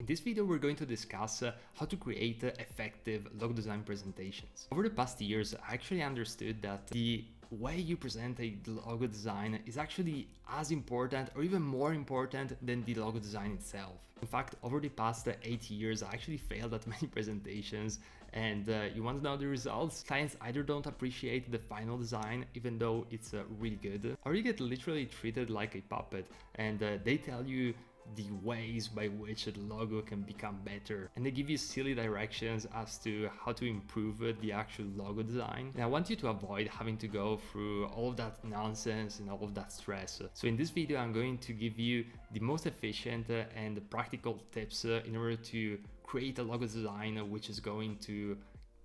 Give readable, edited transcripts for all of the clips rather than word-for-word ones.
this video, we're going to discuss how to create effective logo design presentations. Over the past years, I actually understood that the way you present a logo design is actually as important or even more important than the logo design itself. In fact, over the past 8 years, I actually failed at many presentations, and you want to know the results? Clients either don't appreciate the final design, even though it's really good, or you get literally treated like a puppet, and they tell you the ways by which the logo can become better, and they give you silly directions as to how to improve the actual logo design. And I want you to avoid having to go through all of that nonsense and all of that stress. So in this video, I'm going to give you the most efficient and practical tips in order to create a logo design which is going to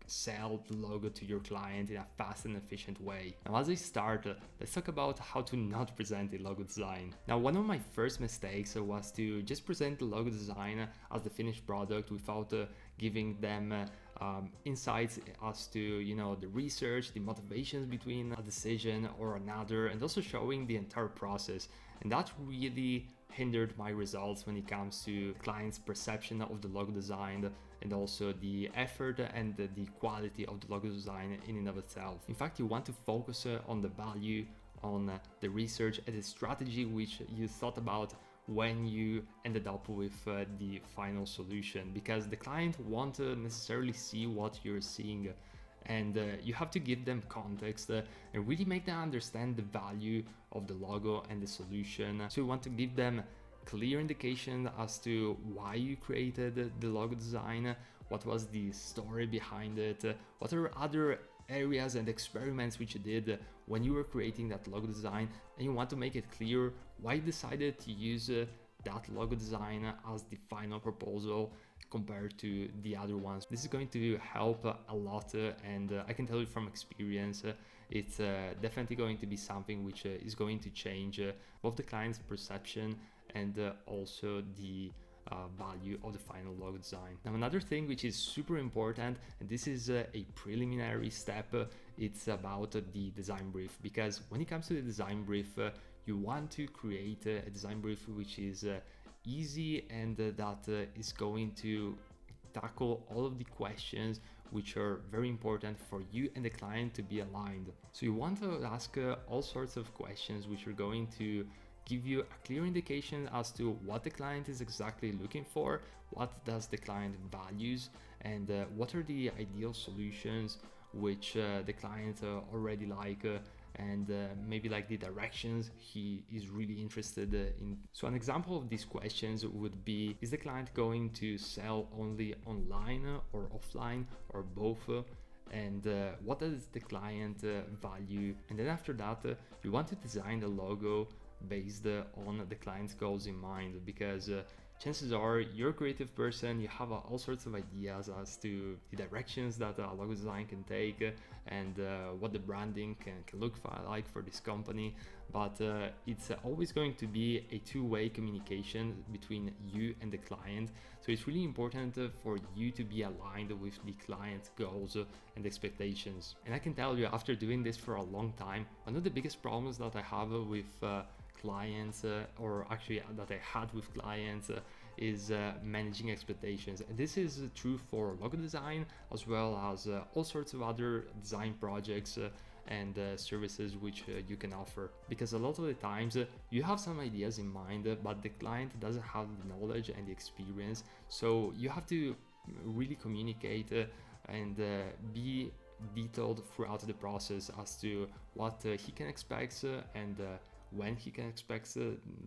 sell the logo to your client in a fast and efficient way. Now, as I start, let's talk about how to not present a logo design. Now, one of my first mistakes was to just present the logo design as the finished product without giving them insights as to, you know, the research, the motivations between a decision or another, and also showing the entire process. And that really hindered my results when it comes to clients' perception of the logo design and also the effort and the quality of the logo design in and of itself. In fact, you want to focus on the value, on the research and the strategy which you thought about when you ended up with the final solution, because the client won't necessarily see what you're seeing, and you have to give them context and really make them understand the value of the logo and the solution. So you want to give them clear indication as to why you created the logo design, what was the story behind it, what are other areas and experiments which you did when you were creating that logo design, and you want to make it clear why you decided to use that logo design as the final proposal compared to the other ones. This is going to help a lot, and I can tell you from experience, it's definitely going to be something which is going to change both the client's perception and also the value of the final logo design. Now, another thing which is super important, and this is a preliminary step, it's about the design brief, because when it comes to the design brief, you want to create a design brief which is easy and that is going to tackle all of the questions which are very important for you and the client to be aligned. So you want to ask all sorts of questions which are going to give you a clear indication as to what the client is exactly looking for, what does the client values, and what are the ideal solutions which the client already like, and maybe like the directions he is really interested in. So an example of these questions would be, is the client going to sell only online or offline or both? And what does the client value? And then after that, you want to design the logo based on the client's goals in mind, because chances are you're a creative person, you have all sorts of ideas as to the directions that a logo design can take and what the branding can look like for this company, but it's always going to be a two-way communication between you and the client. So it's really important for you to be aligned with the client's goals and expectations. And I can tell you, after doing this for a long time, one of the biggest problems that I have with clients, or actually that I had with clients, is managing expectations. And this is true for logo design as well as all sorts of other design projects and services which you can offer, because a lot of the times you have some ideas in mind, but the client doesn't have the knowledge and the experience. So you have to really communicate and be detailed throughout the process as to what he can expect and when he can expect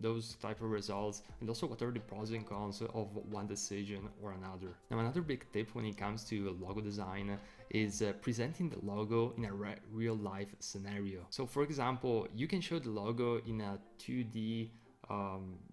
those type of results, and also what are the pros and cons of one decision or another. Now, another big tip when it comes to logo design is presenting the logo in a real life scenario. So for example, you can show the logo in a 2D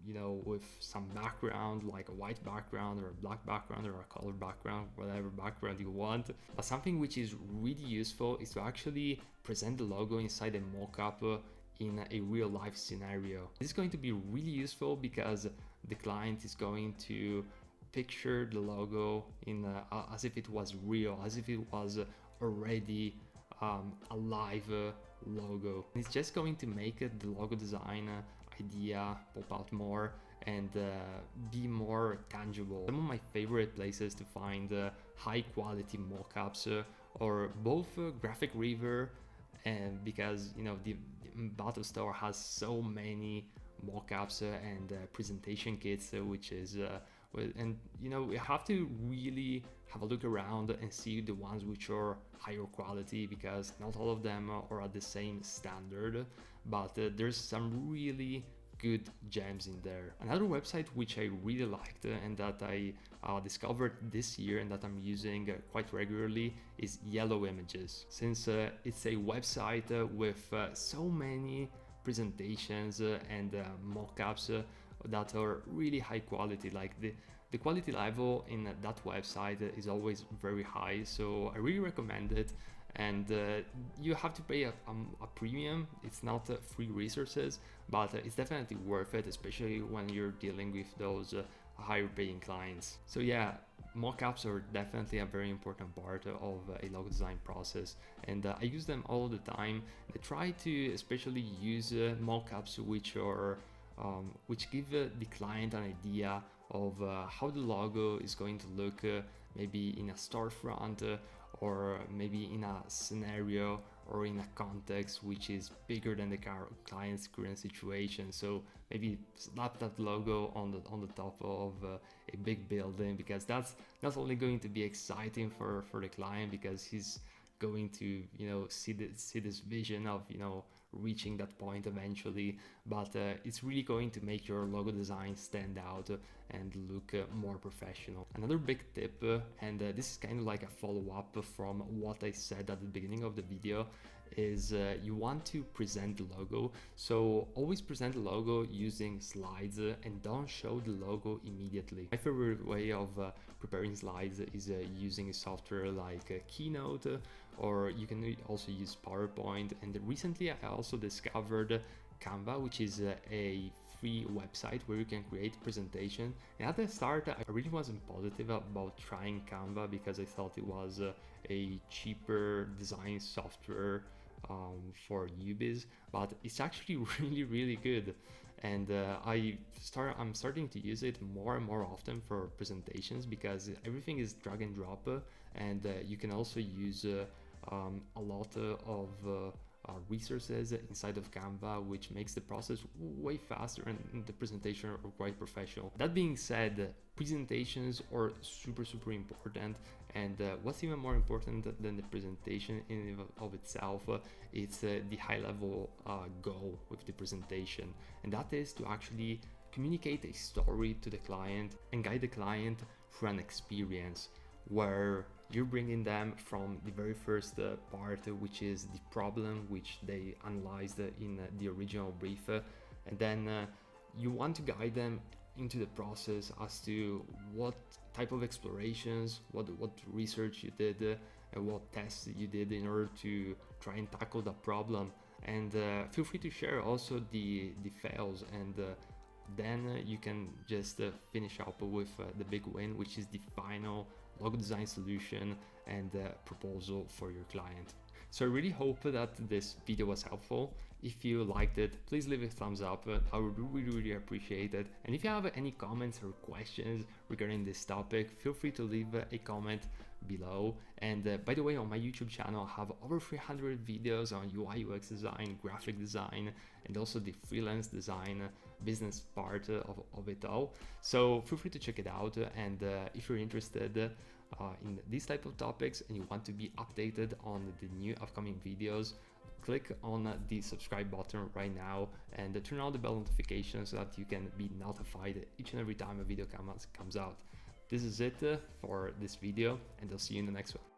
you know, with some background, like a white background or a black background or a color background, whatever background you want. But something which is really useful is to actually present the logo inside a mockup in a real life scenario. This is going to be really useful because the client is going to picture the logo in as if it was real, as if it was already a live logo. It's just going to make the logo design idea pop out more, and be more tangible. Some of my favorite places to find high quality mockups or both Graphic River, and because the Battle Store has so many mockups and presentation kits, which is and we have to really have a look around and see the ones which are higher quality, because not all of them are at the same standard, but there's some really good gems in there. Another website which I really liked and that I discovered this year and that I'm using quite regularly is Yellow Images, since it's a website with so many presentations and mockups that are really high quality. Like the quality level in that website is always very high, so I really recommend it. And you have to pay a premium. It's not free resources, but it's definitely worth it, especially when you're dealing with those higher paying clients. So yeah, mockups are definitely a very important part of a logo design process, and I use them all the time. I try to especially use mockups which are which give the client an idea of how the logo is going to look, maybe in a storefront, or maybe in a scenario or in a context which is bigger than the client's current situation. So maybe slap that logo on the top of a big building, because that's not only going to be exciting for the client, because he's going to see this vision of reaching that point eventually, but it's really going to make your logo design stand out and look more professional. Another big tip, and this is kind of like a follow-up from what I said at the beginning of the video, is you want to present the logo. So always present the logo using slides and don't show the logo immediately. My favorite way of preparing slides is using a software like Keynote, or you can also use PowerPoint. And recently I also discovered Canva, which is a free website where you can create presentation. And at the start I really wasn't positive about trying Canva, because I thought it was a cheaper design software for newbies, but it's actually really good. And I'm starting to use it more and more often for presentations, because everything is drag and drop, and you can also use a lot of resources inside of Canva, which makes the process way faster and the presentation are quite professional. That being said, presentations are super important, and what's even more important than the presentation in of itself, it's the high level goal with the presentation, and that is to actually communicate a story to the client and guide the client through an experience where you're bringing them from the very first part, which is the problem which they analyzed in the original brief, and then you want to guide them into the process as to what type of explorations, what research you did, and what tests you did in order to try and tackle that problem. And feel free to share also the fails, and then you can just finish up with the big win, which is the final logo design solution and proposal for your client. So I really hope that this video was helpful. If you liked it, please leave a thumbs up. I would really appreciate it. And if you have any comments or questions regarding this topic, feel free to leave a comment below. And by the way, on my YouTube channel, I have over 300 videos on UI UX design, graphic design, and also the freelance design business part of it all. So feel free to check it out. And if you're interested in these type of topics and you want to be updated on the new upcoming videos, click on the subscribe button right now and turn on the bell notification so that you can be notified each and every time a video comes out. This is it for this video, and I'll see you in the next one.